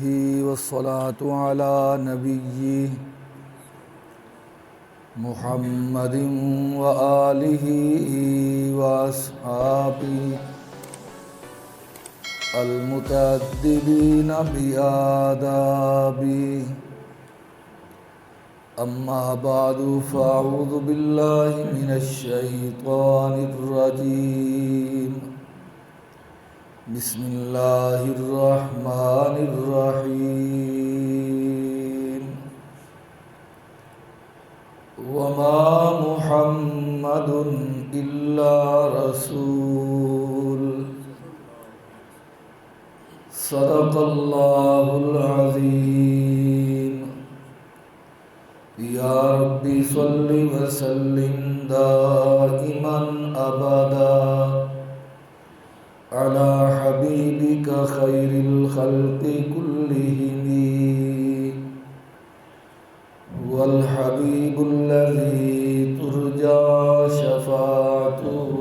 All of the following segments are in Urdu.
والصلاة على نبيه محمد وآله وأصحابه المتأدبين بآدابه. أما بعد فأعوذ بالله من الشيطان الرجيم. بسم الله الرحمن الرحيم. وما محمد إلا رسول صدق الله العظيم. يا رب صل وسلم دائما أبدا على حبيبك خير الخلق كلهم، والحبيب الذي ترجى شفاعته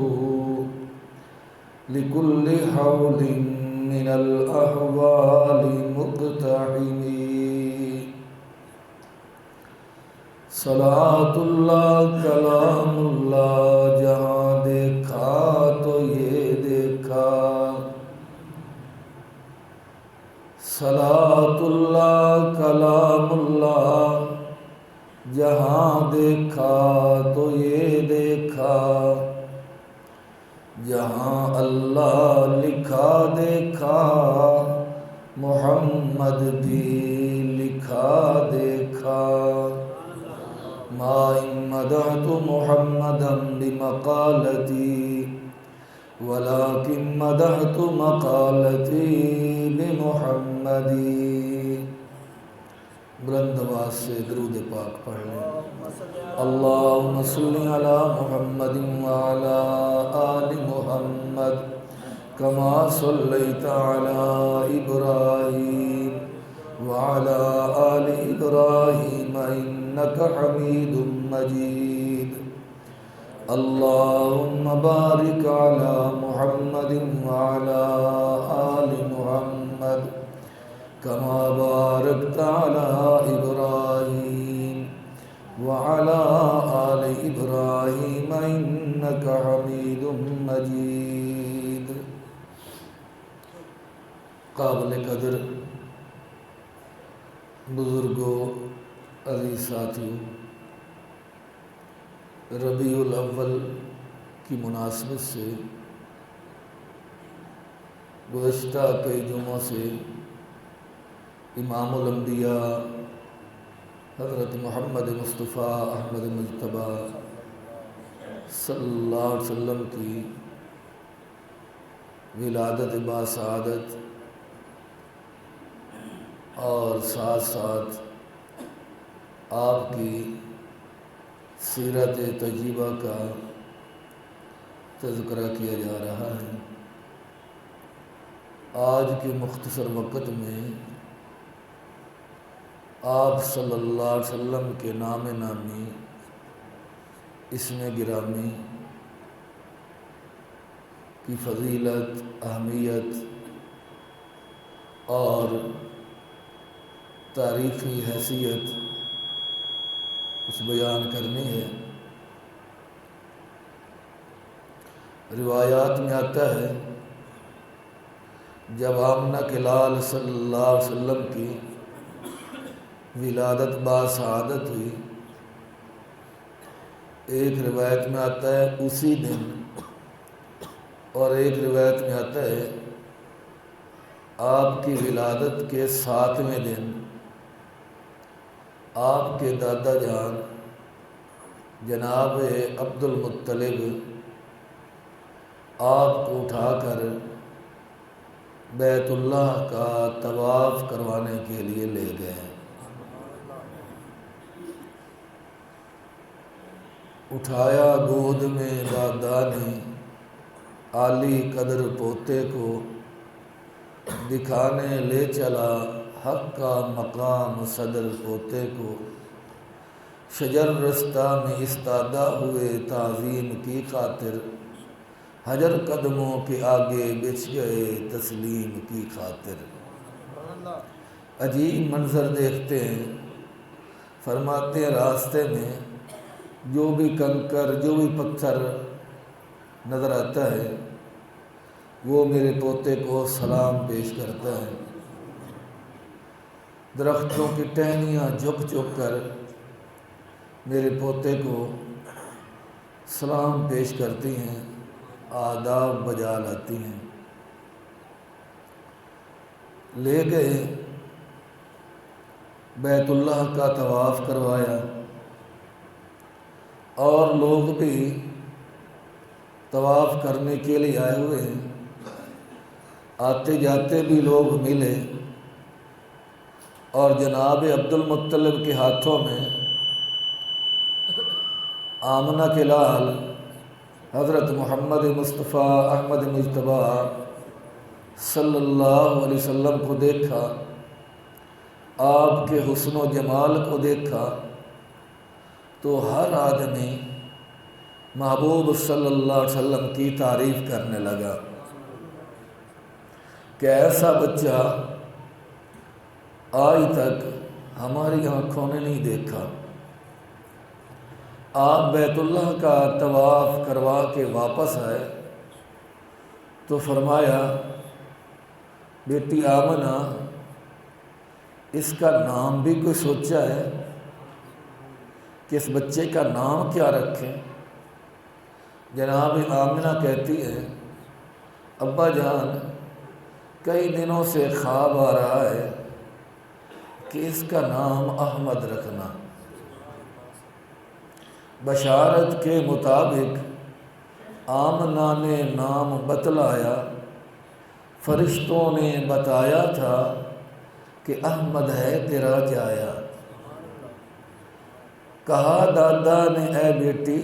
لكل حول من الأحوال مقتحم. صلاۃ اللہ کلام اللہ جہاں دیکھا تو یہ دیکھا. صلاۃ اللہ کلام اللہ جہاں دیکھا تو یہ دیکھا. جہاں اللہ لکھا دیکھا محمد بھی لکھا دیکھا. ما إن مدحت محمدا بمقالتي ولكن مدحت مقالتي بمحمد. بلند آواز سے درود پاک پڑھ لیں. اللہم صلی علی محمد وعلی آل محمد کما صلیت علی ابراہیم وعلی آل ابراہیم انک حمید مجید. اللہم بارک علی محمد وعلی آل محمد کما بارکت علی ابراہیم وعلی آل ابراہیم انک حمید مجید. قابل قدر بزرگوں، عزیز ساتھیوں، ربیع الاول کی مناسبت سے گزشتہ کئی جمعوں سے امام الانبیاء حضرت محمد مصطفیٰ احمد مجتبیٰ صلی اللہ علیہ وسلم کی ولادت باسعادت اور ساتھ ساتھ آپ کی سیرت طیبہ کا تذکرہ کیا جا رہا ہے. آج کے مختصر وقت میں آپ صلی اللہ علیہ وسلم کے نام نامی، اسم گرامی کی فضیلت، اہمیت اور تاریخی حیثیت کچھ بیان کرنی ہے. روایات میں آتا ہے جب آمنہ کے لال صلی اللہ علیہ وسلم کی ولادت باسعادت ہوئی، ایک روایت میں آتا ہے اسی دن، اور ایک روایت میں آتا ہے آپ کی ولادت کے 7ویں دن آپ کے دادا جان جناب عبد المطلب آپ کو اٹھا کر بیت اللہ کا طواف کروانے کے لیے لے گئے. اٹھایا گود میں دادا نے عالی قدر پوتے کو، دکھانے لے چلا حق کا مقام صدر پوتے کو. شجر رستہ میں استادہ ہوئے تعظیم کی خاطر، حجر قدموں کے آگے بچھ گئے تسلیم کی خاطر. عجیب منظر دیکھتے ہیں۔ فرماتے ہیں راستے میں جو بھی کنکر جو بھی پتھر نظر آتا ہے وہ میرے پوتے کو سلام پیش کرتا ہے۔ درختوں کی ٹہنیاں جھک جھک کر میرے پوتے کو سلام پیش کرتی ہیں، آداب بجا لاتی ہیں۔ لے گئے، بیت اللہ کا طواف کروایا، اور لوگ بھی طواف کرنے کے لیے آئے ہوئے ہیں۔ آتے جاتے بھی لوگ ملے، اور جناب عبد المطلب کے ہاتھوں میں آمنہ کے لال حضرت محمد مصطفیٰ احمد مجتبیٰ صلی اللہ علیہ وسلم کو دیکھا، آپ کے حسن و جمال کو دیکھا، تو ہر آدمی محبوب صلی اللہ علیہ وسلم کی تعریف کرنے لگا کہ ایسا بچہ آج تک ہماری آنکھوں نے نہیں دیکھا۔ آپ بیت اللہ کا طواف کروا کے واپس آئے تو فرمایا، بیٹی آمنہ، اس کا نام بھی کوئی سوچا ہے کہ اس بچے کا نام کیا رکھیں؟ جناب آمنہ کہتی ہے، ابا جان، کئی دنوں سے خواب آ رہا ہے کہ اس کا نام احمد رکھنا۔ بشارت کے مطابق آمنہ نے نام بتلایا، فرشتوں نے بتایا تھا کہ احمد ہے تیرا جایا۔ کہا دادا نے، اے بیٹی،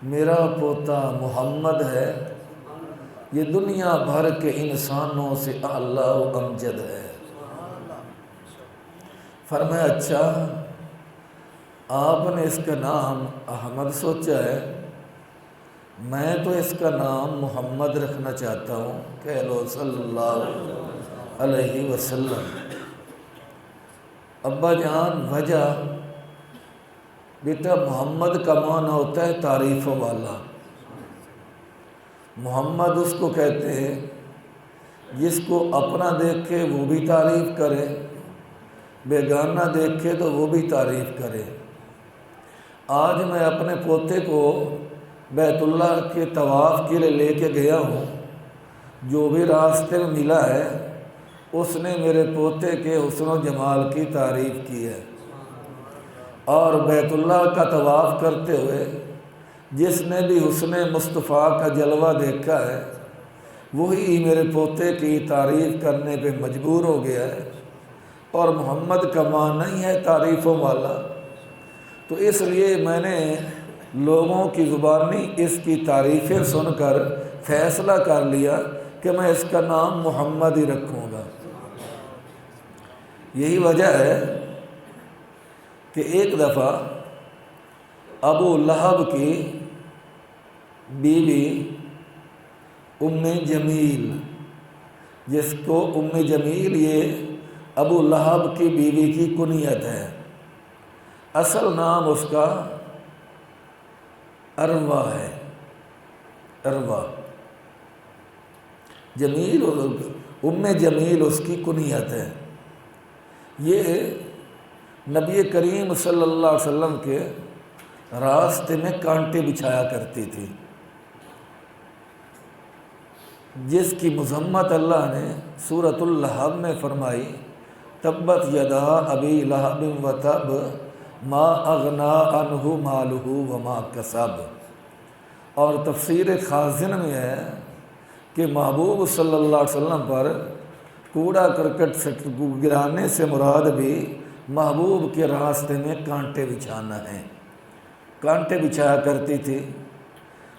میرا پوتا محمد ہے، یہ دنیا بھر کے انسانوں سے اعلیٰ و امجد ہے۔ فرمایا، اچھا، آپ نے اس کا نام احمد سوچا ہے، میں تو اس کا نام محمد رکھنا چاہتا ہوں، کہہ لو صلی اللہ علیہ وسلم۔ ابا جان، وجہ؟ بیٹا، محمد کا معنی ہوتا ہے تعریفوں والا۔ محمد اس کو کہتے ہیں جس کو اپنا دیکھے وہ بھی تعریف کرے، بیگانہ دیکھے تو وہ بھی تعریف کرے۔ آج میں اپنے پوتے کو بیت اللہ کے طواف کے لیے لے کے گیا ہوں، جو بھی راستے میں ملا ہے اس نے میرے پوتے کے حسن و جمال کی تعریف کی ہے، اور بیت اللہ کا طواف کرتے ہوئے جس نے بھی حسن مصطفیٰ کا جلوہ دیکھا ہے وہی میرے پوتے کی تعریف کرنے پہ مجبور ہو گیا ہے، اور محمد کا معنی نہیں ہے تعریفوں والا، تو اس لیے میں نے لوگوں کی زبانی اس کی تعریفیں سن کر فیصلہ کر لیا کہ میں اس کا نام محمد ہی رکھوں گا۔ یہی وجہ ہے کہ ایک دفعہ ابو لہب کی بیوی ام جمیل، جس کو ام جمیل یہ ابو لہب کی بیوی کی کنیت ہے، اصل نام اس کا اروا ہے، اروا جمیل، ام جمیل اس کی کنیت ہے۔ یہ نبی کریم صلی اللہ علیہ وسلم کے راستے میں کانٹے بچھایا کرتی تھی، جس کی مذمت اللہ نے سورۃ اللہب میں فرمائی، تبت یدا ابی لہب وتب ما اغنا عنہ مالہ وما کسب۔ اور تفسیر خازن میں ہے کہ محبوب صلی اللہ علیہ وسلم پر کوڑا کرکٹ گرانے سے مراد بھی محبوب کے راستے میں کانٹے بچھانا ہے، کانٹے بچھایا کرتی تھی۔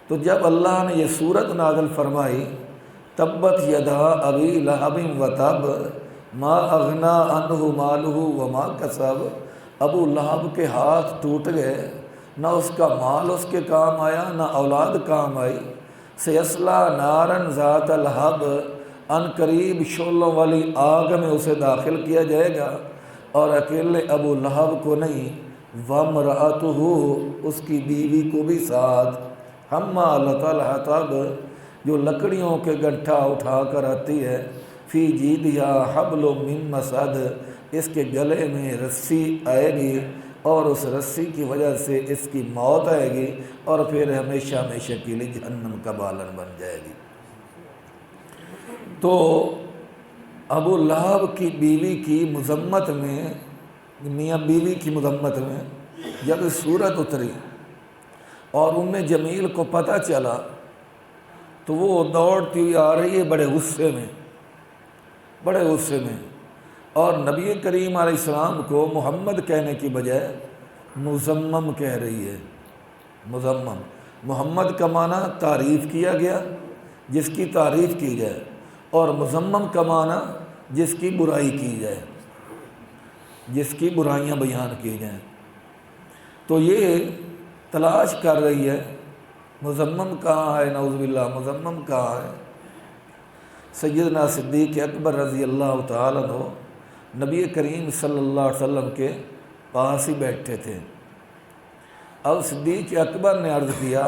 تو جب اللہ نے یہ صورت نازل فرمائی، تبت یدا ابی لہب وتب ما اغنا عنہ مالہ وما کسب، ابو لہب کے ہاتھ ٹوٹ گئے، نہ اس کا مال اس کے کام آیا نہ اولاد کام آئی۔ سیصلیٰ نارا ذات لہب، ان قریب شعلوں والی آگ میں اسے داخل کیا جائے گا، اور اکیلے ابو لہب کو نہیں، وامرأتہ، اس کی بیوی کو بھی ساتھ، حمالۃ الحطب، جو لکڑیوں کے گٹھا اٹھا کر آتی ہے، فی جیدہا حبل من مسد، اس کے گلے میں رسی آئے گی اور اس رسی کی وجہ سے اس کی موت آئے گی اور پھر ہمیشہ ہمیشہ کے لیے جہنم کا بالن بن جائے گی۔ تو ابو لہب کی بیوی کی مذمت میں، میاں بیوی کی مذمت میں جب صورت اتری اور جمیل کو پتہ چلا تو وہ دوڑتی ہوئی آ رہی ہے بڑے غصے میں، اور نبی کریم علیہ السلام کو محمد کہنے کی بجائے مزمم کہہ رہی ہے۔ مزمم، محمد کا معنی تعریف کیا گیا، جس کی تعریف کی جائے، اور مزمم کا معنی جس کی برائی کی جائے، جس کی برائیاں بیان کی جائیں۔ تو یہ تلاش کر رہی ہے مزمم کہاں ہے، نعوذ باللہ مزمم کہاں ہے۔ سیدنا صدیق اکبر رضی اللہ تعالیٰ عنہ نبی کریم صلی اللہ علیہ وسلم کے پاس ہی بیٹھے تھے۔ اب صدیق اکبر نے عرض کیا،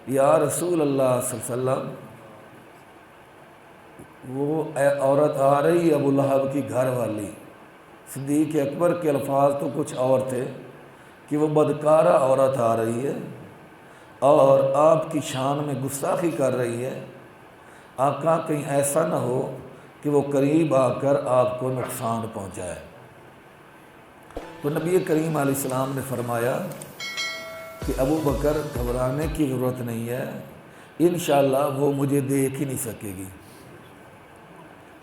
یا رسول اللہ صلی اللہ علیہ وسلم، وہ عورت آ رہی ابو لہب کی گھر والی۔ صدیق اکبر کے الفاظ تو کچھ اور تھے کہ وہ بدکارہ عورت آ رہی ہے اور آپ کی شان میں گستاخی کر رہی ہے، آقا کہیں ایسا نہ ہو کہ وہ قریب آ کر آپ کو نقصان پہنچائے۔ تو نبی کریم علیہ السلام نے فرمایا کہ ابو بکر گھبرانے کی ضرورت نہیں ہے، انشاءاللہ وہ مجھے دیکھ ہی نہیں سکے گی،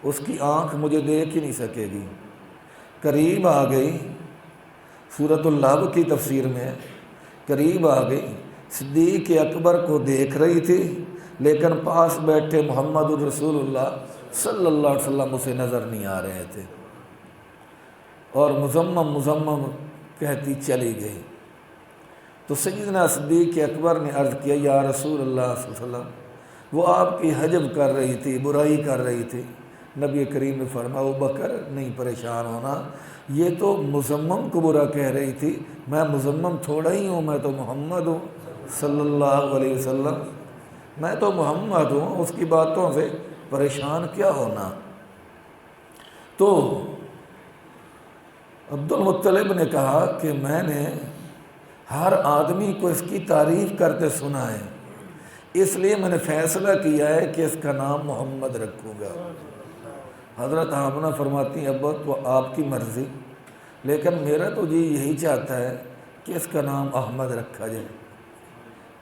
اس کی آنکھ مجھے دیکھ ہی نہیں سکے گی۔ قریب آ گئی، سورۃ اللہب کی تفسیر میں قریب آ گئی، صدیق اکبر کو دیکھ رہی تھی لیکن پاس بیٹھے محمد الرسول اللہ صلی اللہ علیہ وسلم اسے نظر نہیں آ رہے تھے، اور مزمم کہتی چلی گئی۔ تو سیدنا صدیق اکبر نے عرض کیا، یا رسول اللہ صلی اللہ علیہ وسلم، وہ آپ کی حجب کر رہی تھی، برائی کر رہی تھی۔ نبی کریم نے فرمایا، ابو بکر نہیں پریشان ہونا، یہ تو مزمم کو برا کہہ رہی تھی، میں مزمم تھوڑا ہی ہوں، میں تو محمد ہوں صلی اللہ علیہ وسلم، میں تو محمد ہوں، اس کی باتوں سے پریشان کیا ہونا۔ تو عبد المطلب نے کہا کہ میں نے ہر آدمی کو اس کی تعریف کرتے سنا ہے، اس لیے میں نے فیصلہ کیا ہے کہ اس کا نام محمد رکھوں گا۔ حضرت آمنہ فرماتی ہیں، ابا تو آپ کی مرضی، لیکن میرا تو جی یہی چاہتا ہے کہ اس کا نام احمد رکھا جائے۔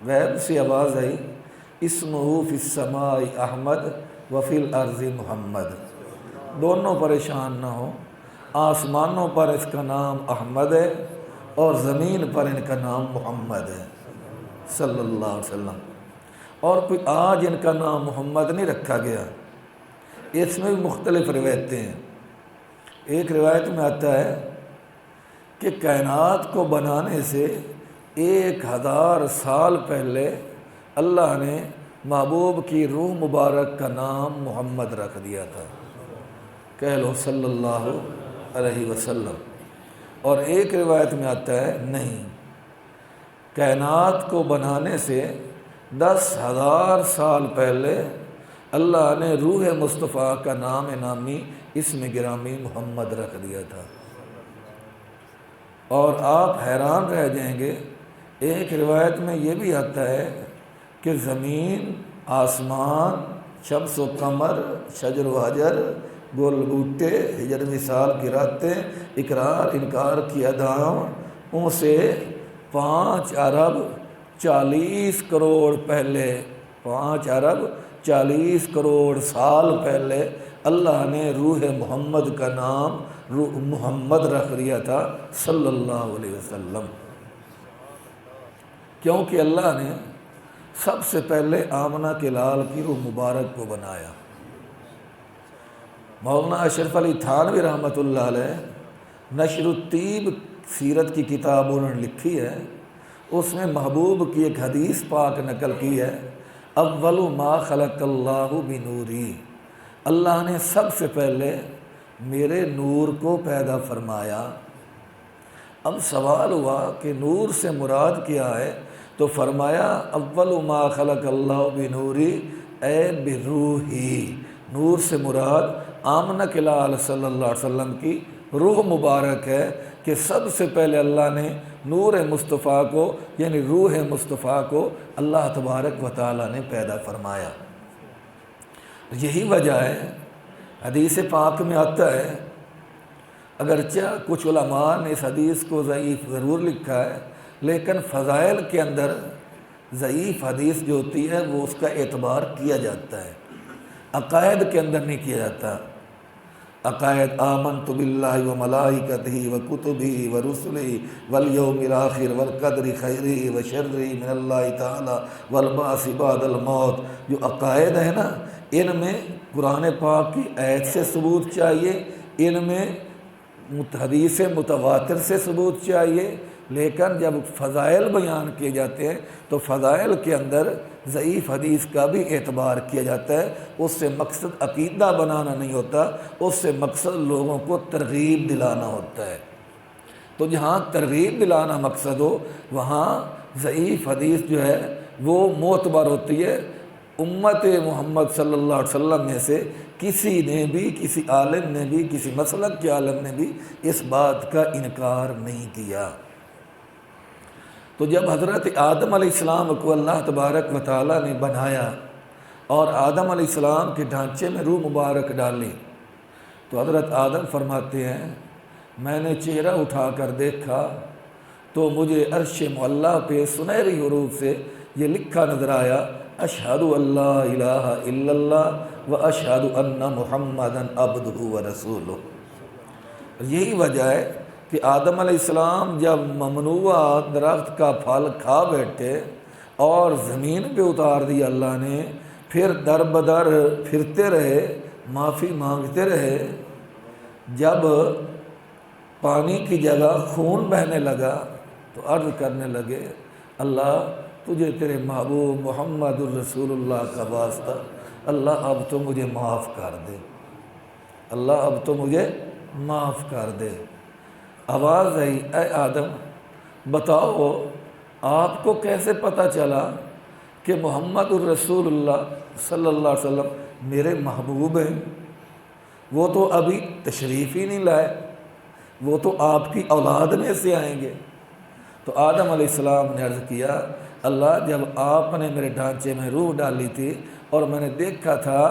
غیب سے آواز آئی، اسمہ فی السماء احمد وفی الارض محمد، دونوں پریشان نہ ہوں، آسمانوں پر اس کا نام احمد ہے اور زمین پر ان کا نام محمد ہے صلی اللہ علیہ وسلم۔ اور کوئی آج ان کا نام محمد نہیں رکھا گیا، اس میں بھی مختلف روایتیں ہیں۔ ایک روایت میں آتا ہے کہ کائنات کو بنانے سے 1000 سال پہلے اللہ نے محبوب کی روح مبارک کا نام محمد رکھ دیا تھا، کہہ لو صلی اللہ علیہ وسلم۔ اور ایک روایت میں آتا ہے نہیں، کائنات کو بنانے سے 10,000 سال پہلے اللہ نے روح مصطفیٰ کا نام نامی اسم گرامی محمد رکھ دیا تھا۔ اور آپ حیران رہ جائیں گے، ایک روایت میں یہ بھی آتا ہے کہ زمین، آسمان، شمس و قمر، شجر و حجر، گل بوٹے، ہجر وصال کی راتیں، اقرار انکار کی ادائیوں سے 5 ارب 40 کروڑ پہلے، 5 ارب 40 کروڑ سال پہلے اللہ نے روح محمد کا نام روح محمد رکھ دیا تھا صلی اللہ علیہ وسلم، کیونکہ اللہ نے سب سے پہلے آمنہ کے لال کی روح مبارک کو بنایا۔ مولانا اشرف علی تھانوی رحمۃ اللہ علیہ نشر الطیب سیرت کی کتاب انہوں نے لکھی ہے، اس میں محبوب کی ایک حدیث پاک نقل کی ہے، اول ما خلق اللہ بنوری، اللہ نے سب سے پہلے میرے نور کو پیدا فرمایا۔ اب سوال ہوا کہ نور سے مراد کیا ہے؟ تو فرمایا اول ما خلق اللہ بنوری اے بروحی۔ نور سے مراد آمنہ کے لال صلی اللہ علیہ وسلم کی روح مبارک ہے کہ سب سے پہلے اللہ نے نور مصطفیٰ کو یعنی روح مصطفیٰ کو اللہ تبارک و تعالیٰ نے پیدا فرمایا۔ یہی وجہ ہے، حدیث پاک میں آتا ہے، اگرچہ کچھ علماء نے اس حدیث کو ضعیف ضرور لکھا ہے، لیکن فضائل کے اندر ضعیف حدیث جو ہوتی ہے وہ اس کا اعتبار کیا جاتا ہے، عقائد کے اندر نہیں کیا جاتا۔ عقائد آمنت باللہ و ملائکتہ و کتبہ و رسلہ والیوم الآخر والقدر خیرہ و شرہ من اللہ تعالی والبعث بعد الموت، جو عقائد ہے نا، ان میں قرآن پاک کی آیت سے ثبوت چاہیے، ان میں حدیث متواتر سے ثبوت چاہیے، لیکن جب فضائل بیان کیے جاتے ہیں تو فضائل کے اندر ضعیف حدیث کا بھی اعتبار کیا جاتا ہے۔ اس سے مقصد عقیدہ بنانا نہیں ہوتا، اس سے مقصد لوگوں کو ترغیب دلانا ہوتا ہے۔ تو جہاں ترغیب دلانا مقصد ہو وہاں ضعیف حدیث جو ہے وہ معتبر ہوتی ہے۔ امت محمد صلی اللہ علیہ وسلم میں سے کسی نے بھی، کسی عالم نے بھی، کسی مسلک کے عالم نے بھی اس بات کا انکار نہیں کیا۔ تو جب حضرت آدم علیہ السلام کو اللہ تبارک و تعالیٰ نے بنایا اور آدم علیہ السلام کے ڈھانچے میں روح مبارک ڈالی تو حضرت آدم فرماتے ہیں میں نے چہرہ اٹھا کر دیکھا تو مجھے عرش معلیٰ پہ سنہری حروف سے یہ لکھا نظر آیا اشہد ان لا الہ الا اللہ و اشہد ان محمدا عبدہ و رسولہ۔ یہی وجہ ہے کہ آدم علیہ السلام جب ممنوع درخت کا پھل کھا بیٹھے اور زمین پہ اتار دیا اللہ نے، پھر در بدر پھرتے رہے، معافی مانگتے رہے، جب پانی کی جگہ خون بہنے لگا تو عرض کرنے لگے اللہ تجھے تیرے محبوب محمد الرسول اللہ کا واسطہ، اللہ اب تو مجھے معاف کر دے، اللہ اب تو مجھے معاف کر دے۔ آواز آئی اے آدم بتاؤ آپ کو کیسے پتہ چلا کہ محمد الرسول اللہ صلی اللہ علیہ وسلم میرے محبوب ہیں؟ وہ تو ابھی تشریف ہی نہیں لائے، وہ تو آپ کی اولاد میں سے آئیں گے۔ تو آدم علیہ السلام نے عرض کیا اللہ جب آپ نے میرے ڈھانچے میں روح ڈالی تھی اور میں نے دیکھا تھا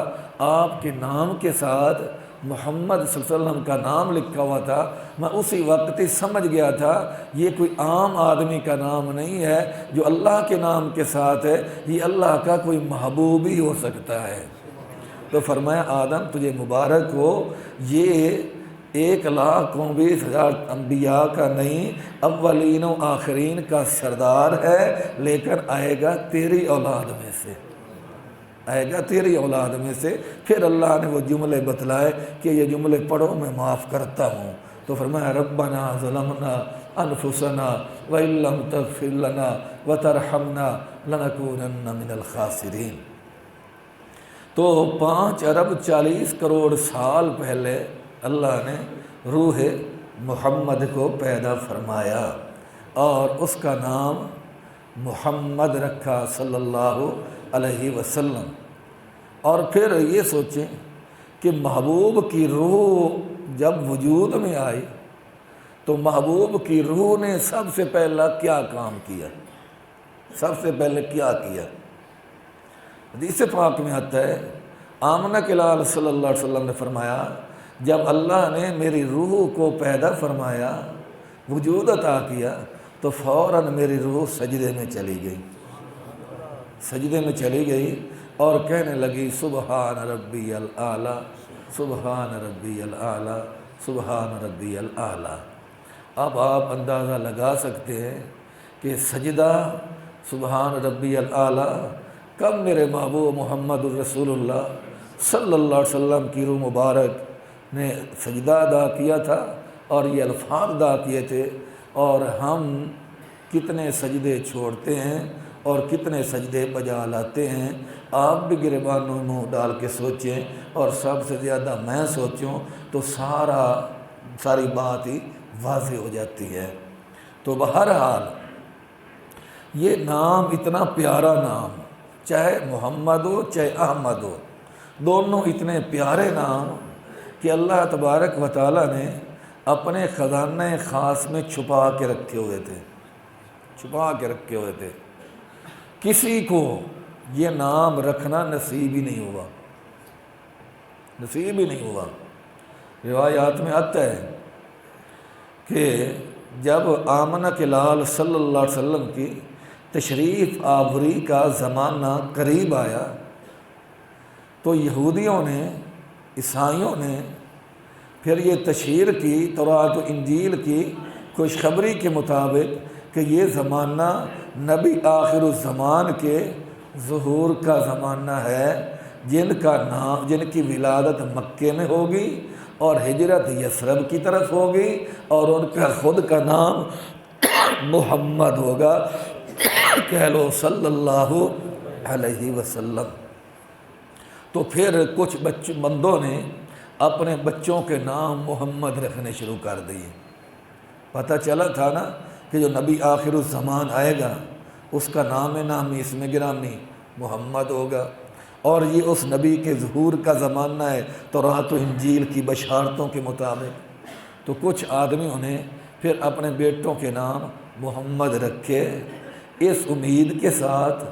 آپ کے نام کے ساتھ محمد صلی اللہ علیہ وسلم کا نام لکھا ہوا تھا، میں اسی وقت ہی سمجھ گیا تھا یہ کوئی عام آدمی کا نام نہیں ہے جو اللہ کے نام کے ساتھ ہے، یہ اللہ کا کوئی محبوب ہی ہو سکتا ہے۔ تو فرمایا آدم تجھے مبارک ہو، یہ 1,29,000 انبیاء کا نہیں، اولین و آخرین کا سردار ہے، لیکن آئے گا تیری اولاد میں سے، آئے گا تیری اولاد میں سے۔ پھر اللہ نے وہ جملے بتلائے کہ یہ جملے پڑھو میں معاف کرتا ہوں۔ تو فرمایا ربنا ظلمنا انفسنا وان لم تغفر لنا وترحمنا لنکونن من الخاسرین۔ تو 5,40,00,000,000 سال پہلے اللہ نے روح محمد کو پیدا فرمایا اور اس کا نام محمد رکھا صلی اللہ علیہ وسلم۔ اور پھر یہ سوچیں کہ محبوب کی روح جب وجود میں آئی تو محبوب کی روح نے سب سے پہلا کیا کام کیا، سب سے پہلے کیا کیا؟ حدیث پاک میں آتا ہے آمنہ کے لال صلی اللہ علیہ وسلم نے فرمایا جب اللہ نے میری روح کو پیدا فرمایا، وجود عطا کیا، تو فوراً میری روح سجدے میں چلی گئی، سجدے میں چلی گئی اور کہنے لگی سبحان ربی الاعلیٰ سبحان ربی الاعلیٰ سبحان ربی الاعلیٰ۔ اب آپ اندازہ لگا سکتے ہیں کہ سجدہ سبحان ربی الاعلیٰ کب میرے محبوب محمد الرسول اللہ صلی اللہ علیہ وسلم کی روح مبارک نے سجدہ ادا کیا تھا اور یہ الفاظ ادا کیے تھے، اور ہم کتنے سجدے چھوڑتے ہیں اور کتنے سجدے بجا لاتے ہیں۔ آپ بھی گریبانوں میں منہ ڈال کے سوچیں، اور سب سے زیادہ میں سوچوں تو ساری بات ہی واضح ہو جاتی ہے۔ تو بہرحال یہ نام اتنا پیارا نام، چاہے محمد ہو چاہے احمد ہو، دونوں اتنے پیارے نام کہ اللہ تبارک و تعالیٰ نے اپنے خزانہ خاص میں چھپا کے رکھے ہوئے تھے۔ کسی کو یہ نام رکھنا نصیب ہی نہیں ہوا۔ روایات میں آتا ہے کہ جب آمنہ کے لال صلی اللہ علیہ وسلم کی تشریف آوری کا زمانہ قریب آیا تو یہودیوں نے، عیسائیوں نے پھر یہ تشہیر کی تورات و انجیل کی خوشخبری کے مطابق کہ یہ زمانہ نبی آخر الزمان کے ظہور کا زمانہ ہے، جن کی ولادت مکے میں ہوگی اور ہجرت یثرب کی طرف ہوگی، اور ان کا خود کا نام محمد ہوگا، کہہ لو صلی اللہ علیہ وسلم۔ تو پھر کچھ بندوں نے اپنے بچوں کے نام محمد رکھنے شروع کر دیے۔ پتہ چلا تھا نا کہ جو نبی آخر الزمان آئے گا اس کا نام نامی اسم گرامی محمد ہوگا، اور یہ اس نبی کے ظہور کا زمانہ ہے تورات و انجیل کی بشارتوں کے مطابق۔ تو کچھ آدمیوں نے پھر اپنے بیٹوں کے نام محمد رکھے، اس امید کے ساتھ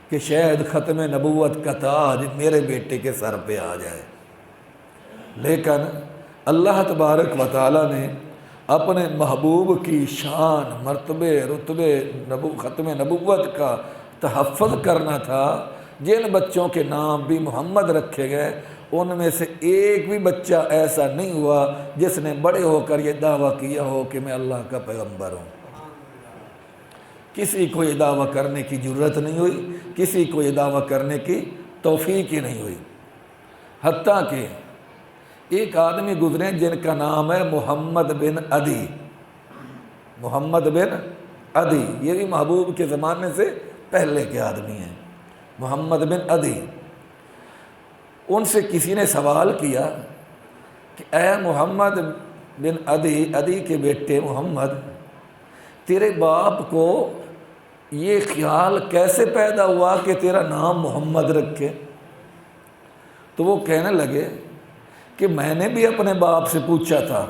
کہ شاید ختم نبوت کا تاج میرے بیٹے کے سر پہ آ جائے۔ لیکن اللہ تبارک و تعالیٰ نے اپنے محبوب کی شان، مرتبے، رتبے، ختم نبوت کا تحفظ کرنا تھا۔ جن بچوں کے نام بھی محمد رکھے گئے ان میں سے ایک بھی بچہ ایسا نہیں ہوا جس نے بڑے ہو کر یہ دعویٰ کیا ہو کہ میں اللہ کا پیغمبر ہوں۔ کسی کو یہ دعویٰ کرنے کی جرت نہیں ہوئی، کسی کو یہ دعویٰ کرنے کی توفیق ہی نہیں ہوئی۔ حتیٰ کہ ایک آدمی گزرے جن کا نام ہے محمد بن عدی۔ محمد بن عدی یہ بھی محبوب کے زمانے سے پہلے کے آدمی ہیں، محمد بن عدی۔ ان سے کسی نے سوال کیا کہ اے محمد بن عدی کے بیٹے محمد، تیرے باپ کو یہ خیال کیسے پیدا ہوا کہ تیرا نام محمد رکھے؟ تو وہ کہنے لگے کہ میں نے بھی اپنے باپ سے پوچھا تھا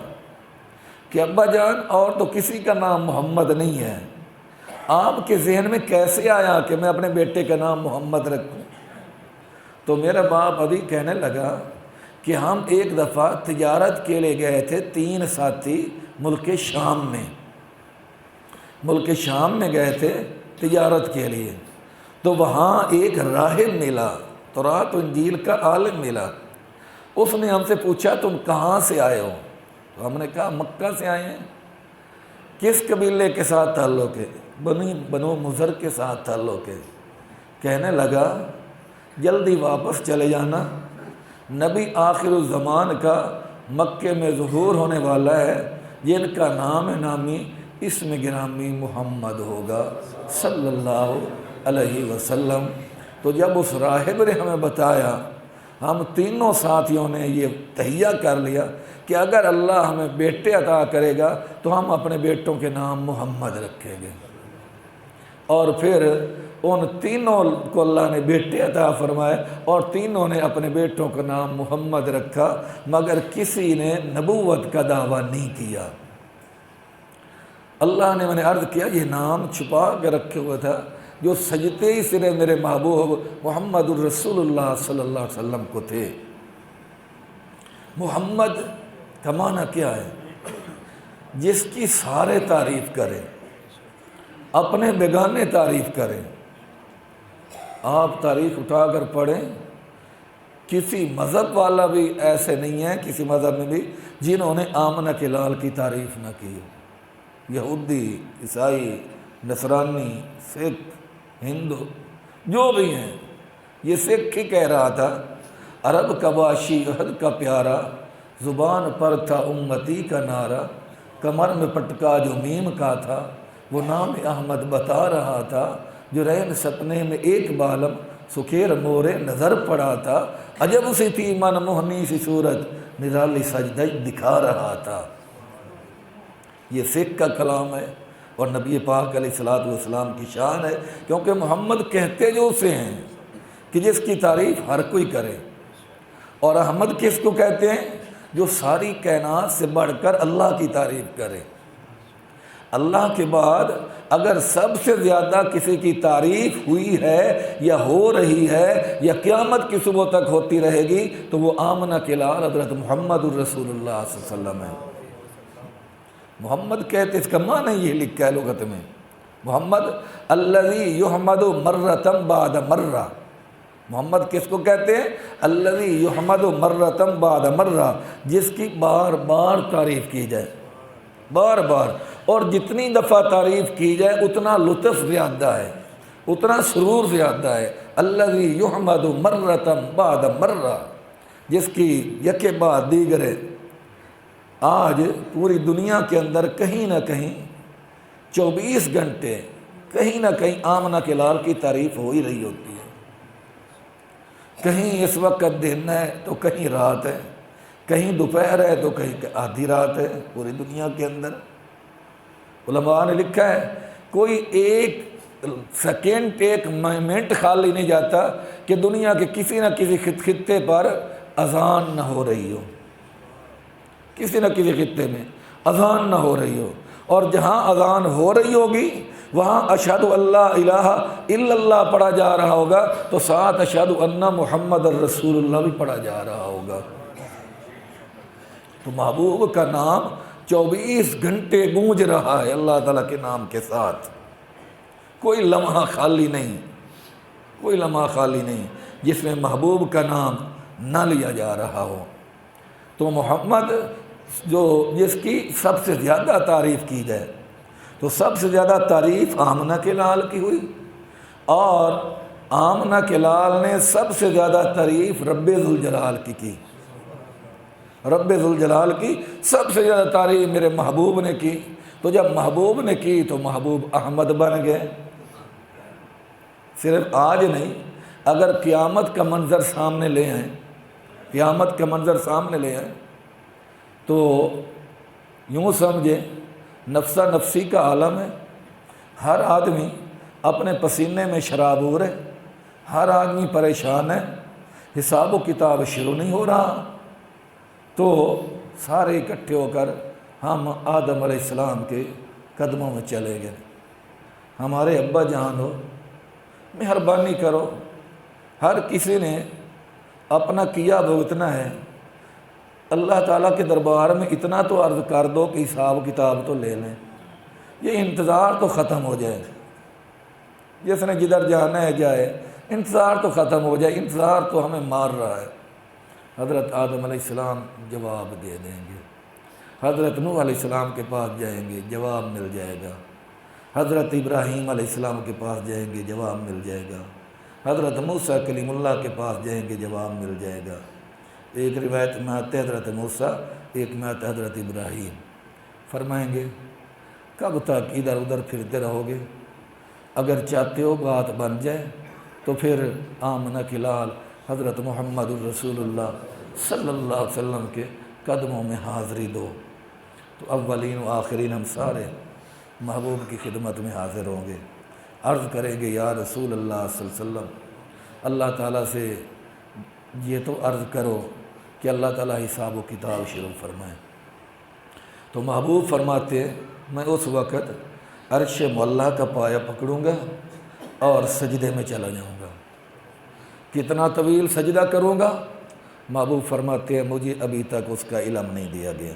کہ ابا جان اور تو کسی کا نام محمد نہیں ہے، آپ کے ذہن میں کیسے آیا کہ میں اپنے بیٹے کا نام محمد رکھوں؟ تو میرا باپ ابھی کہنے لگا کہ ہم ایک دفعہ تجارت کے لیے گئے تھے، 3 ساتھی ملک شام میں گئے تھے تجارت کے لیے۔ تو وہاں ایک راہب ملا، تورات و انجیل کا عالم ملا۔ اس نے ہم سے پوچھا تم کہاں سے آئے ہو؟ تو ہم نے کہا مکہ سے آئے ہیں۔ کس قبیلے کے ساتھ تعلق ہے؟ بنو مضر کے ساتھ تعلق ہے۔ کہنے لگا جلدی واپس چلے جانا، نبی آخر الزمان کا مکے میں ظہور ہونے والا ہے، جن کا نام نامی اسم گرامی محمد ہوگا صلی اللہ علیہ وسلم۔ تو جب اس راہب نے ہمیں بتایا، ہم تینوں ساتھیوں نے یہ تہیہ کر لیا کہ اگر اللہ ہمیں بیٹے عطا کرے گا تو ہم اپنے بیٹوں کے نام محمد رکھیں گے۔ اور پھر ان تینوں کو اللہ نے بیٹے عطا فرمائے اور تینوں نے اپنے بیٹوں کا نام محمد رکھا، مگر کسی نے نبوت کا دعویٰ نہیں کیا۔ اللہ نے، میں نے عرض کیا، یہ نام چھپا کے رکھے ہوا تھا جو سجدے ہی سرے میرے محبوب محمد الرسول اللہ صلی اللہ علیہ وسلم کو تھے۔ محمد کا معنی کیا ہے؟ جس کی سارے تعریف کریں، اپنے بیگانے تعریف کریں۔ آپ تاریخ اٹھا کر پڑھیں، کسی مذہب والا بھی ایسے نہیں ہے، کسی مذہب میں بھی، جنہوں نے آمنہ کے لال کی تعریف نہ کی ہو۔ یہودی، عیسائی، نصرانی، سکھ، ہندو، جو بھی ہیں، یہ سکھ ہی کہہ رہا تھا عرب کا باشی عہد کا پیارا، زبان پر تھا امتی کا نعرہ، کمر میں پٹکا جو میم کا تھا، وہ نام احمد بتا رہا تھا، جو رین سپنے میں ایک بالم سکیر مورے نظر پڑا تھا، عجب سی تھی من موہنی سی صورت نرالی سجدہ دکھا رہا تھا۔ یہ سکھ کا کلام ہے اور نبی پاک علیہ الصلوۃ والسلام کی شان ہے، کیونکہ محمد کہتے جو اسے ہیں کہ جس کی تعریف ہر کوئی کرے، اور احمد کس کو کہتے ہیں؟ جو ساری کائنات سے بڑھ کر اللہ کی تعریف کرے۔ اللہ کے بعد اگر سب سے زیادہ کسی کی تعریف ہوئی ہے یا ہو رہی ہے یا قیامت کی صبح تک ہوتی رہے گی تو وہ آمنہ کے لال حضرت محمد الرسول اللہ صلی اللہ علیہ وسلم ہے۔ محمد کہتے، اس کا معنی یہ لکھا ہے لغت میں، محمد الذی یحمد مرۃ بعد مرہ۔ محمد کس کو کہتے ہیں؟ الذی یحمد مرۃ بعد مرہ، جس کی بار بار تعریف کی جائے، بار بار، اور جتنی دفعہ تعریف کی جائے اتنا لطف زیادہ ہے، اتنا سرور زیادہ ہے۔ الذی یحمد مرۃ بعد مرہ، جس کی یکے بعد دیگرے آج پوری دنیا کے اندر کہیں نہ کہیں 24 گھنٹے کہیں نہ کہیں آمنہ کے لال کی تعریف ہو ہی رہی ہوتی ہے۔ کہیں اس وقت دن ہے تو کہیں رات ہے، کہیں دوپہر ہے تو کہیں آدھی رات ہے، پوری دنیا کے اندر علماء نے لکھا ہے کوئی ایک سیکنڈ ایک منٹ خالی نہیں جاتا کہ دنیا کے کسی نہ کسی خطے پر اذان نہ ہو رہی ہو، کسی نہ کسی خطے میں اذان نہ ہو رہی ہو، اور جہاں اذان ہو رہی ہوگی وہاں اشہد اللہ الہ الا اللہ پڑھا جا رہا ہوگا تو ساتھ اشہد ان محمد الرسول اللہ بھی پڑھا جا رہا ہوگا۔ تو محبوب کا نام 24 گھنٹے گونج رہا ہے اللہ تعالیٰ کے نام کے ساتھ، کوئی لمحہ خالی نہیں، کوئی لمحہ خالی نہیں جس میں محبوب کا نام نہ لیا جا رہا ہو۔ تو محمد جو جس کی سب سے زیادہ تعریف کی جائے تو سب سے زیادہ تعریف آمنہ کے لال کی ہوئی، اور آمنہ کے لال نے سب سے زیادہ تعریف رب ذوالجلال کی رب ذوالجلال کی سب سے زیادہ تعریف میرے محبوب نے کی۔ تو جب محبوب نے کی تو محبوب احمد بن گئے۔ صرف آج نہیں، اگر قیامت کا منظر سامنے لے آئیں، قیامت کا منظر سامنے لے آئیں تو یوں سمجھیں نفسہ نفسی کا عالم ہے، ہر آدمی اپنے پسینے میں شرابور ہے، ہر آدمی پریشان ہے، حساب و کتاب شروع نہیں ہو رہا، تو سارے اکٹھے ہو کر ہم آدم علیہ السلام کے قدموں میں چلے گئے۔ ہمارے ابا جان ہو، مہربانی کرو، ہر کسی نے اپنا کیا بھگتنا ہے، اللہ تعالیٰ کے دربار میں اتنا تو عرض کر دو کہ حساب کتاب تو لے لیں، یہ انتظار تو ختم ہو جائے، جس نے جدھر جانا ہے جائے، انتظار تو ختم ہو جائے، انتظار تو ہمیں مار رہا ہے۔ حضرت آدم علیہ السلام جواب دے دیں گے، حضرت نوح علیہ السلام کے پاس جائیں گے جواب مل جائے گا، حضرت ابراہیم علیہ السلام کے پاس جائیں گے جواب مل جائے گا، حضرت موسیٰ کلیم اللہ کے پاس جائیں گے جواب مل جائے گا۔ ایک روایت میں آتے حضرت موسیٰ، ایک میں آتا حضرت ابراہیم، فرمائیں گے کب تک ادھر ادھر پھرتے رہو گے؟ اگر چاہتے ہو بات بن جائے تو پھر آمنہ کے لال حضرت محمد الرسول اللہ صلی اللہ علیہ وسلم کے قدموں میں حاضری دو، تو اولین و آخرین ہم سارے محبوب کی خدمت میں حاضر ہوں گے، عرض کریں گے یا رسول اللہ صلی اللہ علیہ وسلم، اللہ تعالیٰ سے یہ تو عرض کرو کہ اللہ تعالیٰ حساب و کتاب شروع فرمائے۔ تو محبوب فرماتے ہیں میں اس وقت عرش معلیٰ کا پایا پکڑوں گا اور سجدے میں چلا جاؤں گا۔ کتنا طویل سجدہ کروں گا؟ محبوب فرماتے ہیں مجھے ابھی تک اس کا علم نہیں دیا گیا،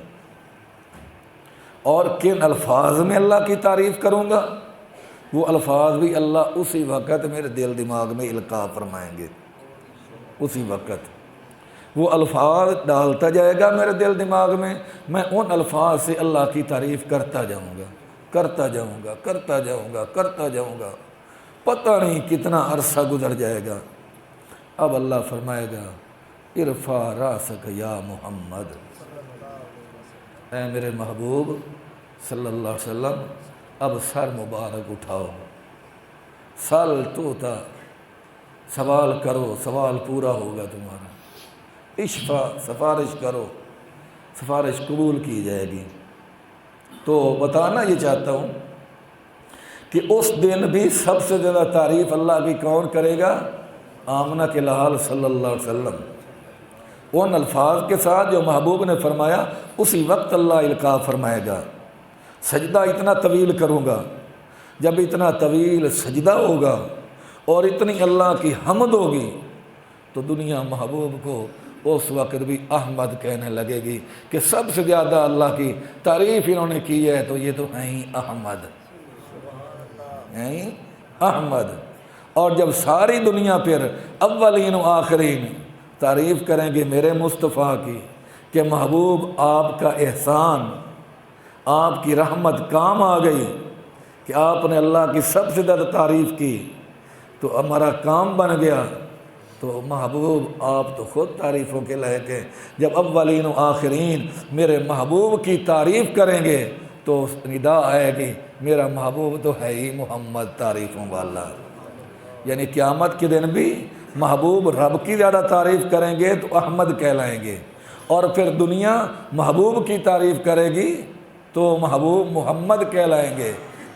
اور کن الفاظ میں اللہ کی تعریف کروں گا وہ الفاظ بھی اللہ اسی وقت میرے دل دماغ میں القاء فرمائیں گے، اسی وقت وہ الفاظ ڈالتا جائے گا میرے دل دماغ میں، میں ان الفاظ سے اللہ کی تعریف کرتا جاؤں گا، کرتا جاؤں گا، کرتا جاؤں گا، کرتا جاؤں گا، پتہ نہیں کتنا عرصہ گزر جائے گا۔ اب اللہ فرمائے گا ارفع راسک یا محمد، اے میرے محبوب صلی اللہ علیہ وسلم اب سر مبارک اٹھاؤ، سل توتا، سوال کرو سوال پورا ہوگا تمہارا، اشفا سفارش کرو سفارش قبول کی جائے گی۔ تو بتانا یہ چاہتا ہوں کہ اس دن بھی سب سے زیادہ تعریف اللہ کی کون کرے گا؟ آمنہ کے لال صلی اللہ علیہ وسلم، ان الفاظ کے ساتھ جو محبوب نے فرمایا اسی وقت اللہ القاء فرمائے گا۔ سجدہ اتنا طویل کروں گا، جب اتنا طویل سجدہ ہوگا اور اتنی اللہ کی حمد ہوگی تو دنیا محبوب کو اس وقت بھی احمد کہنے لگے گی کہ سب سے زیادہ اللہ کی تعریف انہوں نے کی ہے، تو یہ تو ہیں ہی احمد، ہیں ہی احمد۔ اور جب ساری دنیا پھر اولین و آخرین تعریف کریں گے میرے مصطفیٰ کی کہ محبوب آپ کا احسان، آپ کی رحمت کام آ گئی کہ آپ نے اللہ کی سب سے زیادہ تعریف کی، تو ہمارا کام بن گیا، تو محبوب آپ تو خود تعریفوں کے لائق ہیں۔ جب اولین و آخرین میرے محبوب کی تعریف کریں گے تو ندا آئے گی میرا محبوب تو ہے ہی محمد تعریفوں والا۔ یعنی قیامت کے دن بھی محبوب رب کی زیادہ تعریف کریں گے تو احمد کہلائیں گے، اور پھر دنیا محبوب کی تعریف کرے گی تو محبوب محمد کہلائیں گے۔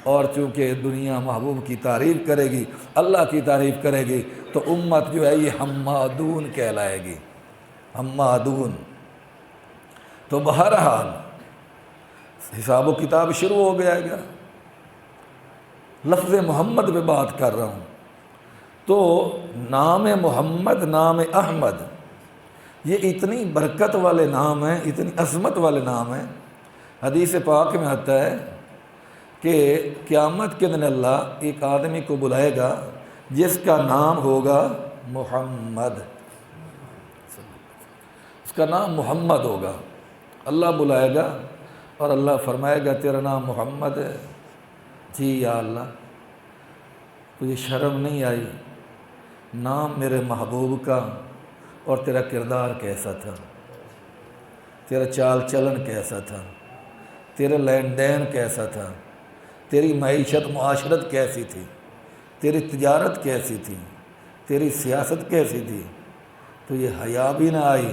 اور چونکہ دنیا محبوب کی تعریف کرے گی، اللہ کی تعریف کرے گی، تو امت جو ہے یہ حمادون کہلائے گی، حمادون۔ تو بہرحال حساب و کتاب شروع ہو گیا گا۔ لفظ محمد پہ بات کر رہا ہوں، تو نام محمد، نام احمد، یہ اتنی برکت والے نام ہیں، اتنی عظمت والے نام ہیں۔ حدیث پاک میں آتا ہے کہ قیامت کے دن اللہ ایک آدمی کو بلائے گا جس کا نام ہوگا محمد، اس کا نام محمد ہوگا۔ اللہ بلائے گا اور اللہ فرمائے گا تیرا نام محمد ہے؟ جی یا اللہ، تجھے شرم نہیں آئی؟ نام میرے محبوب کا، اور تیرا کردار کیسا تھا، تیرا چال چلن کیسا تھا، تیرا لین دین کیسا تھا، تیری معیشت معاشرت کیسی تھی، تیری تجارت کیسی تھی، تیری سیاست کیسی تھی، تو یہ حیا بھی نہ آئی،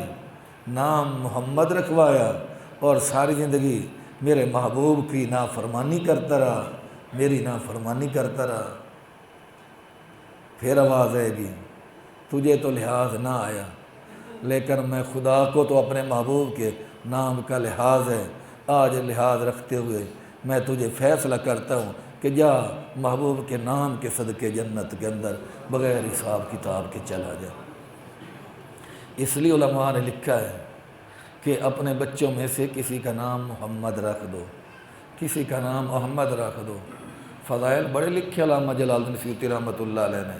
نام محمد رکھوایا اور ساری زندگی میرے محبوب کی نافرمانی کرتا رہا، میری نافرمانی کرتا رہا۔ پھر آواز آئے گی تجھے تو لحاظ نہ آیا، لیکن میں خدا کو تو اپنے محبوب کے نام کا لحاظ ہے، آج لحاظ رکھتے ہوئے میں تجھے فیصلہ کرتا ہوں کہ جا محبوب کے نام کے صدقے جنت کے اندر بغیر حساب کتاب کے چلا جا۔ اس لیے علماء نے لکھا ہے کہ اپنے بچوں میں سے کسی کا نام محمد رکھ دو، کسی کا نام احمد رکھ دو۔ فضائل بڑے لکھے علامہ جلال الدین سیوطی رحمۃ اللہ علیہ نے۔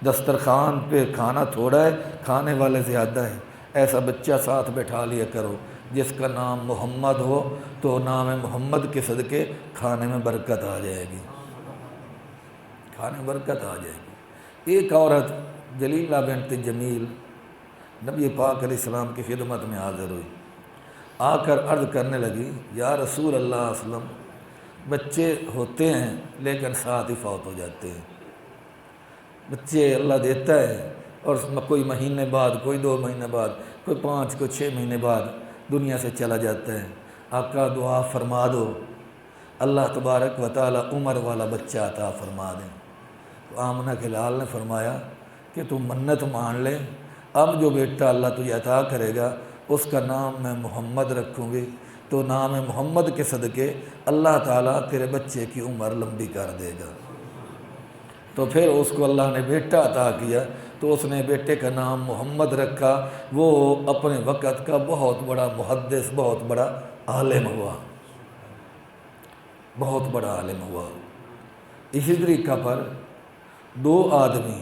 دسترخوان پہ کھانا تھوڑا ہے، کھانے والے زیادہ ہے، ایسا بچہ ساتھ بٹھا لیا کرو جس کا نام محمد ہو، تو نام محمد کے صدقے کھانے میں برکت آ جائے گی، کھانے میں برکت آ جائے گی۔ ایک عورت جلیلہ بنت جمیل نبی پاک علیہ السلام کی خدمت میں حاضر ہوئی، آ کر عرض کرنے لگی یا رسول اللہ صلی اللہ علیہ وسلم، بچے ہوتے ہیں لیکن ساتھ ہی فوت ہو جاتے ہیں، بچے اللہ دیتا ہے اور کوئی مہینے بعد، کوئی 2 مہینے بعد، کوئی 5، کوئی 6 مہینے بعد دنیا سے چلا جاتا ہے۔ آقا دعا فرما دو اللہ تبارک و تعالی عمر والا بچہ عطا فرما دیں۔ تو آمنہ کے لال نے فرمایا کہ تم منت مان لے، اب جو بیٹا اللہ تجھے عطا کرے گا اس کا نام میں محمد رکھوں گی، تو نام محمد کے صدقے اللہ تعالیٰ تیرے بچے کی عمر لمبی کر دے گا۔ تو پھر اس کو اللہ نے بیٹا عطا کیا، تو اس نے بیٹے کا نام محمد رکھا۔ وہ اپنے وقت کا بہت بڑا محدث، بہت بڑا عالم ہوا، بہت بڑا عالم ہوا۔ اسی طریقہ پر 2 آدمی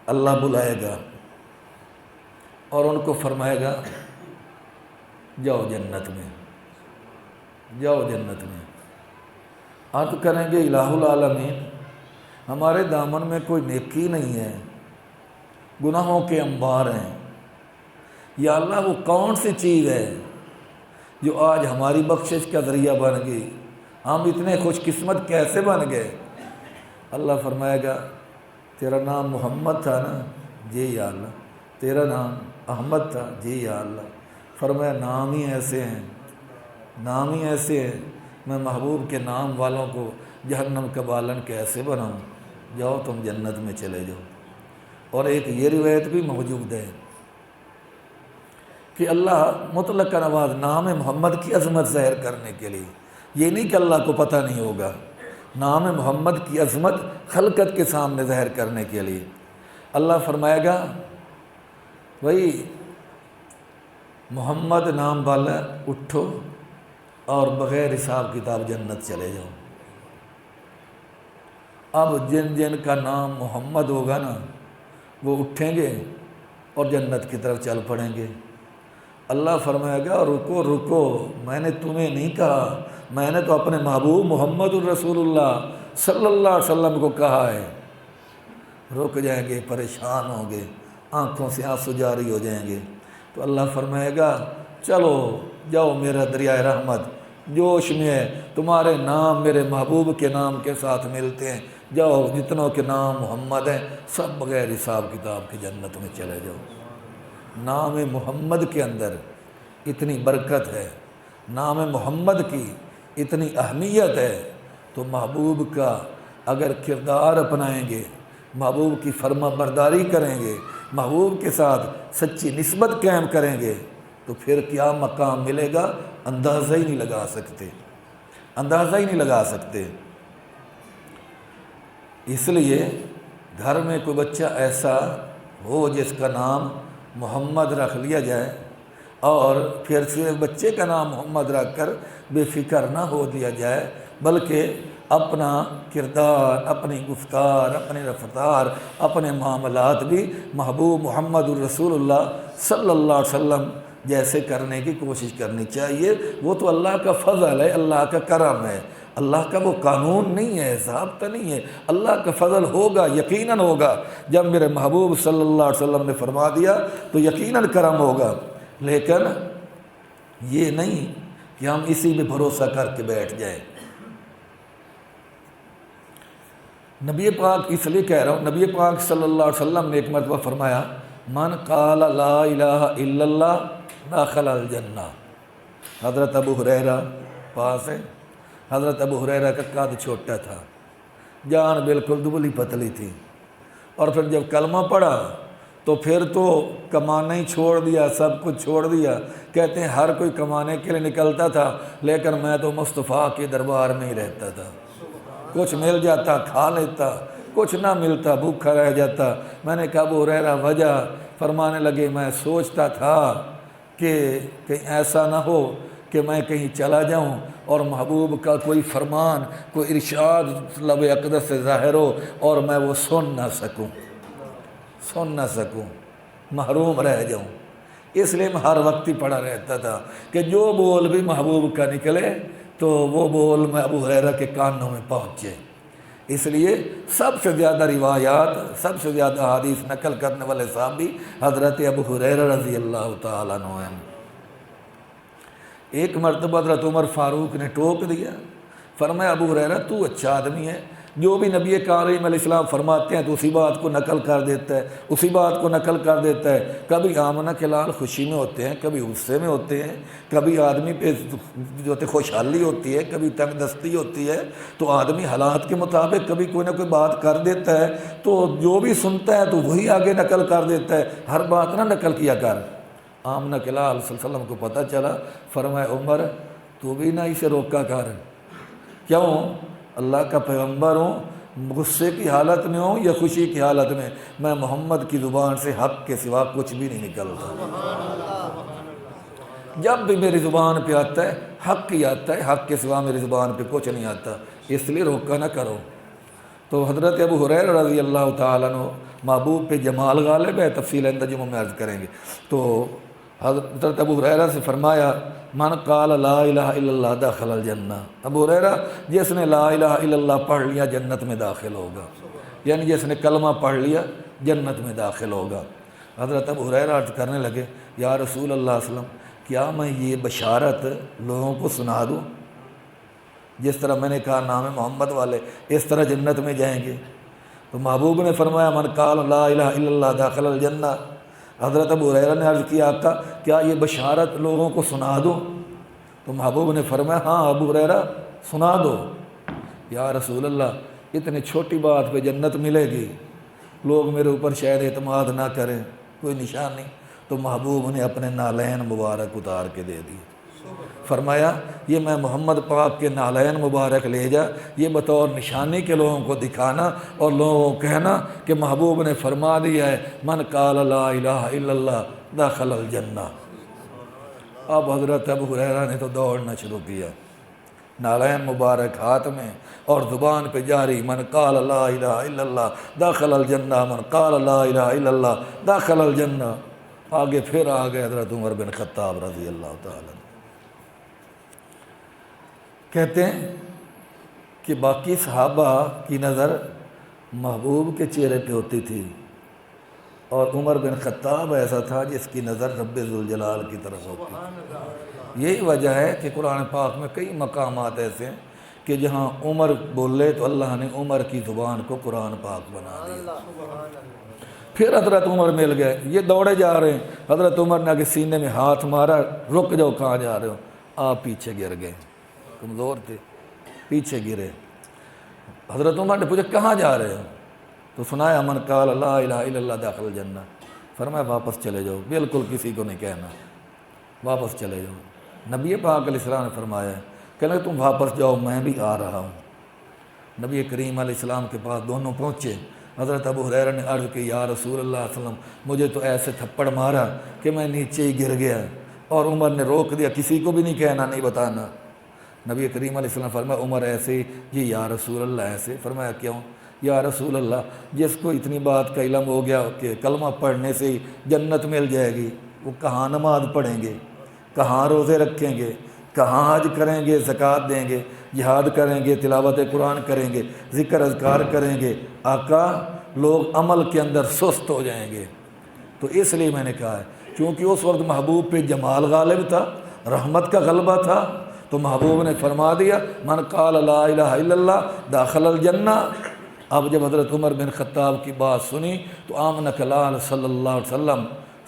اللہ بلائے گا اور ان کو فرمائے گا جاؤ جنت میں، جاؤ جنت میں۔ عرض کریں گے الہ العالمین، ہمارے دامن میں کوئی نیکی نہیں ہے، گناہوں کے انبار ہیں، یا اللہ وہ کون سی چیز ہے جو آج ہماری بخشش کا ذریعہ بن گئی، ہم اتنے خوش قسمت کیسے بن گئے؟ اللہ فرمائے گا تیرا نام محمد تھا نا؟ جی یا اللہ۔ تیرا نام احمد تھا؟ جی یا اللہ۔ فرمایا نام ہی ایسے ہیں، نام ہی ایسے ہیں، میں محبوب کے نام والوں کو جہنم کا بالن کیسے بناؤں؟ جاؤ تم جنت میں چلے جاؤ۔ اور ایک یہ روایت بھی موجود ہے کہ اللہ مطلق کا نواز نام محمد کی عظمت ظاہر کرنے کے لیے، یہ نہیں کہ اللہ کو پتہ نہیں ہوگا، نام محمد کی عظمت خلقت کے سامنے ظاہر کرنے کے لیے اللہ فرمائے گا بھائی محمد نام والا اٹھو اور بغیر حساب کتاب جنت چلے جاؤ۔ اب جن جن کا نام محمد ہوگا نا وہ اٹھیں گے اور جنت کی طرف چل پڑیں گے۔ اللہ فرمائے گا رکو رکو، میں نے تمہیں نہیں کہا، میں نے تو اپنے محبوب محمد الرسول اللہ صلی اللہ علیہ وسلم کو کہا ہے۔ رک جائیں گے، پریشان ہوں گے، آنکھوں سے آنسو جاری ہو جائیں گے۔ تو اللہ فرمائے گا چلو جاؤ، میرا دریائے رحمت جوش میں ہے، تمہارے نام میرے محبوب کے نام کے ساتھ ملتے ہیں، جاؤ جتنوں کے نام محمد ہیں سب بغیر حساب کتاب کی جنت میں چلے جاؤ۔ نام محمد کے اندر اتنی برکت ہے، نام محمد کی اتنی اہمیت ہے، تو محبوب کا اگر کردار اپنائیں گے، محبوب کی فرما برداری کریں گے، محبوب کے ساتھ سچی نسبت قائم کریں گے، تو پھر کیا مقام ملے گا اندازہ ہی نہیں لگا سکتے، اندازہ ہی نہیں لگا سکتے۔ اس لیے گھر میں کوئی بچہ ایسا ہو جس کا نام محمد رکھ لیا جائے، اور پھر صرف بچے کا نام محمد رکھ کر بے فکر نہ ہو دیا جائے، بلکہ اپنا کردار، اپنی گفتار، اپنی رفتار، اپنے معاملات بھی محبوب محمد الرسول اللہ صلی اللہ علیہ وسلم جیسے کرنے کی کوشش کرنی چاہیے۔ وہ تو اللہ کا فضل ہے، اللہ کا کرم ہے، اللہ کا وہ قانون نہیں ہے، ضابطہ نہیں ہے، اللہ کا فضل ہوگا، یقیناً ہوگا۔ جب میرے محبوب صلی اللہ علیہ وسلم نے فرما دیا تو یقیناً کرم ہوگا، لیکن یہ نہیں کہ ہم اسی پہ بھروسہ کر کے بیٹھ جائیں۔ نبی پاک اس لیے کہہ رہا ہوں، نبی پاک صلی اللہ علیہ وسلم نے ایک مرتبہ فرمایا من قال لا الہ الا اللہ دخل الجنہ۔ حضرت ابو ہریرہ پاس ہے، حضرت ابو ہریرہ کا قد چھوٹا تھا، جان بالکل دبلی پتلی تھی، اور پھر جب کلمہ پڑھا تو پھر تو کمانا ہی چھوڑ دیا، سب کچھ چھوڑ دیا۔ کہتے ہیں ہر کوئی کمانے کے لیے نکلتا تھا، لیکن میں تو مصطفیٰ کے دربار میں ہی رہتا تھا، کچھ مل جاتا کھا لیتا، کچھ نہ ملتا بھوکا رہ جاتا۔ میں نے کہا ابو ہریرہ وجہ؟ فرمانے لگے میں سوچتا تھا کہ کہیں ایسا نہ ہو کہ میں کہیں چلا جاؤں اور محبوب کا کوئی فرمان، کوئی ارشاد لب اقدس سے ظاہر ہو اور میں وہ سن نہ سکوں، محروم رہ جاؤں۔ اس لیے میں ہر وقت ہی پڑا رہتا تھا کہ جو بول بھی محبوب کا نکلے تو وہ بول میں ابو ہریرہ کے کانوں میں پہنچے۔ اس لیے سب سے زیادہ روایات، سب سے زیادہ حدیث نقل کرنے والے صحابی حضرت ابو ہریرہ رضی اللہ تعالیٰ عنہ ہیں۔ ایک مرتبہ حضرت عمر فاروق نے ٹوک دیا، فرمایا ابو ہریرہ تو اچھا آدمی ہے، جو بھی نبی کریم علیہ السلام فرماتے ہیں تو اسی بات کو نقل کر دیتا ہے، اسی بات کو نقل کر دیتا ہے۔ کبھی آمنہ کے لال خوشی میں ہوتے ہیں، کبھی غصے میں ہوتے ہیں، کبھی آدمی پہ جو خوشحالی ہوتی ہے، کبھی تنگ دستی ہوتی ہے، تو آدمی حالات کے مطابق کبھی کوئی نہ کوئی بات کر دیتا ہے، تو جو بھی سنتا ہے تو وہی آگے نقل کر دیتا ہے، ہر بات نہ نقل کیا کر۔ آمنہ کے لال صلی اللہ علیہ وسلم کو پتہ چلا، فرمایا عمر تو بھی نہ اسے روکا کر، کیوں؟ اللہ کا پیغمبر ہوں، غصے کی حالت میں ہوں یا خوشی کی حالت میں محمد کی زبان سے حق کے سوا کچھ بھی نہیں نکلتا۔ جب بھی میری زبان پہ آتا ہے حق ہی آتا ہے، حق کے سوا میری زبان پہ کچھ نہیں آتا، اس لیے روکا نہ کرو۔ تو حضرت ابو ہریرہ رضی اللہ تعالیٰ عنہ محبوب پہ جمال غالب ہے، تفصیل اندجموں میں عرض کریں گے۔ تو حضرت ابو ہریرہ سے فرمایا من قال لا الہ الا اللہ دخل الجنہ، ابو ہریرہ جس نے لا الہ الا اللہ پڑھ لیا جنت میں داخل ہوگا، یعنی جس نے کلمہ پڑھ لیا جنت میں داخل ہوگا۔ حضرت ابو ہریرہ عرض کرنے لگے یا رسول اللہ صلی اللہ علیہ وسلم کیا میں یہ بشارت لوگوں کو سنا دوں؟ جس طرح میں نے کہا نام محمد والے اس طرح جنت میں جائیں گے۔ تو محبوب نے فرمایا من قال لا الہ الا اللہ داخل الجنہ۔ حضرت ابو ہریرہ نے عرض کیا آقا کیا یہ بشارت لوگوں کو سنا دوں؟ تو محبوب نے فرمایا ہاں ابو ہریرہ سنا دو۔ یا رسول اللہ اتنی چھوٹی بات پہ جنت ملے گی، لوگ میرے اوپر شاید اعتماد نہ کریں، کوئی نشان نہیں۔ تو محبوب نے اپنے نالین مبارک اتار کے دے دی، فرمایا یہ میں محمد پاک کے نالین مبارک لے جا، یہ بطور نشانی کے لوگوں کو دکھانا اور لوگوں کو کہنا کہ محبوب نے فرما دیا ہے من قال لا الہ الا اللہ دخل الجنہ۔ اب حضرت ابو ہریرہ نے تو دوڑنا شروع کیا، نالین مبارک ہاتھ میں اور زبان پہ جاری من قال لا الہ الا اللہ دخل الجنہ، من قال لا الہ الا اللہ دخل الجنہ۔ آگے پھر آ گئے حضرت عمر بن خطاب رضی اللہ تعالیٰ۔ کہتے ہیں کہ باقی صحابہ کی نظر محبوب کے چہرے پہ ہوتی تھی اور عمر بن خطاب ایسا تھا جس کی نظر رب ذوالجلال کی طرف ہوتی تھی۔ یہی وجہ ہے کہ قرآن پاک میں کئی مقامات ایسے ہیں کہ جہاں عمر بولے تو اللہ نے عمر کی زبان کو قرآن پاک بنا دیا۔ پھر حضرت عمر مل گئے، یہ دوڑے جا رہے ہیں، حضرت عمر نے آگے سینے میں ہاتھ مارا، رک جاؤ کہاں جا رہے ہو؟ آپ پیچھے گر گئے، کمزور تھے پیچھے گرے۔ حضرت عمر نے پوچھا کہاں جا رہے ہو؟ تو سنایا من قال لا الہ الا اللہ داخل الجنہ۔ فرمایا واپس چلے جاؤ، بالکل کسی کو نہیں کہنا، واپس چلے جاؤ۔ نبی پاک علیہ السلام نے فرمایا کہ تم واپس جاؤ میں بھی آ رہا ہوں۔ نبی کریم علیہ السلام کے پاس دونوں پہنچے۔ حضرت ابو ہریرہ نے عرض کی یا رسول اللہ صلی اللہ علیہ وسلم مجھے تو ایسے تھپڑ مارا کہ میں نیچے ہی گر گیا، اور عمر نے روک دیا کسی کو بھی نہیں کہنا، نہیں بتانا۔ نبی کریم علیہ السلام فرمایا عمر ایسے جی یا رسول اللہ ایسے؟ فرمایا کیوں؟ یا رسول اللہ جس کو اتنی بات کا علم ہو گیا کہ کلمہ پڑھنے سے ہی جنت مل جائے گی، وہ کہاں نماز پڑھیں گے، کہاں روزے رکھیں گے، کہاں حج کریں گے، زکوٰۃ دیں گے، جہاد کریں گے، تلاوت قرآن کریں گے، ذکر اذکار کریں گے؟ آقا لوگ عمل کے اندر سست ہو جائیں گے۔ تو اس لیے میں نے کہا ہے کیونکہ اس وقت محبوب پہ جمال غالب تھا، رحمت کا غلبہ تھا، تو محبوب نے فرما دیا من قال لا الہ الا اللہ داخل الجنہ۔ اب جب حضرت عمر بن خطاب کی بات سنی تو آمنہ کلال صلی اللہ علیہ وسلم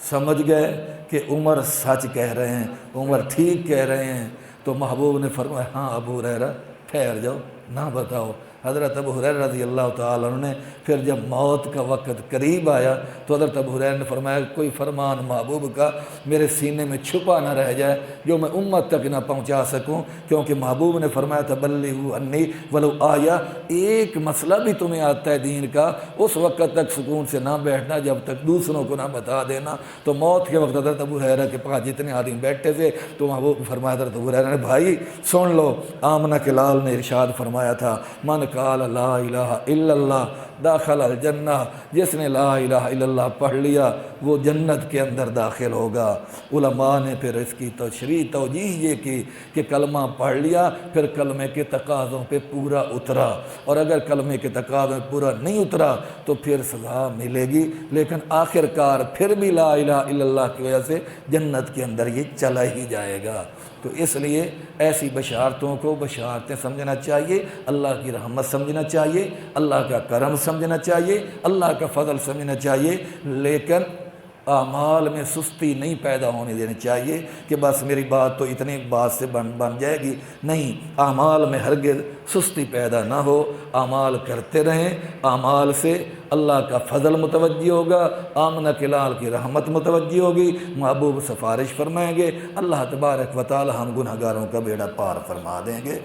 سمجھ گئے کہ عمر سچ کہہ رہے ہیں، عمر ٹھیک کہہ رہے ہیں۔ تو محبوب نے فرمایا ہاں ابو ہریرہ ٹھہر جاؤ، نہ بتاؤ۔ حضرت ابو ہریرہ رضی اللہ تعالیٰ عنہ نے پھر جب موت کا وقت قریب آیا تو حضرت ابو ہریرہ نے فرمایا کوئی فرمان محبوب کا میرے سینے میں چھپا نہ رہ جائے جو میں امت تک نہ پہنچا سکوں، کیونکہ محبوب نے فرمایا تبلیغوا عنی ولو آیا، ایک مسئلہ بھی تمہیں آتا ہے دین کا اس وقت تک سکون سے نہ بیٹھنا جب تک دوسروں کو نہ بتا دینا۔ تو موت کے وقت حضرت ابو ہریرہ کے پاس جتنے آدمی بیٹھے تھے تو محبوب فرمایا حضرت ابو ہریرہ نے بھائی سن لو، آمنہ کے لال نے ارشاد فرمایا تھا من قال لا الہ الا اللہ داخل الجنہ، جس نے لا الہ الا اللہ پڑھ لیا وہ جنت کے اندر داخل ہوگا۔ علماء نے پھر اس کی تشریح توجیہ یہ کی کہ کلمہ پڑھ لیا پھر کلمے کے تقاضوں پہ پورا اترا، اور اگر کلمے کے تقاضوں پہ پورا نہیں اترا تو پھر سزا ملے گی، لیکن آخر کار پھر بھی لا الہ الا اللہ کی وجہ سے جنت کے اندر یہ چلا ہی جائے گا۔ تو اس لیے ایسی بشارتوں کو بشارتیں سمجھنا چاہیے، اللہ کی رحمت سمجھنا چاہیے، اللہ کا کرم سمجھنا چاہیے، اللہ کا فضل سمجھنا چاہیے، لیکن اعمال میں سستی نہیں پیدا ہونے دینی چاہیے کہ بس میری بات تو اتنی بات سے بن جائے گی، نہیں، اعمال میں ہرگز سستی پیدا نہ ہو، اعمال کرتے رہیں، اعمال سے اللہ کا فضل متوجہ ہوگا، آمنہ کے لال کی رحمت متوجہ ہوگی، محبوب سفارش فرمائیں گے، اللہ تبارک و تعالی ہم گنہگاروں کا بیڑا پار فرما دیں گے۔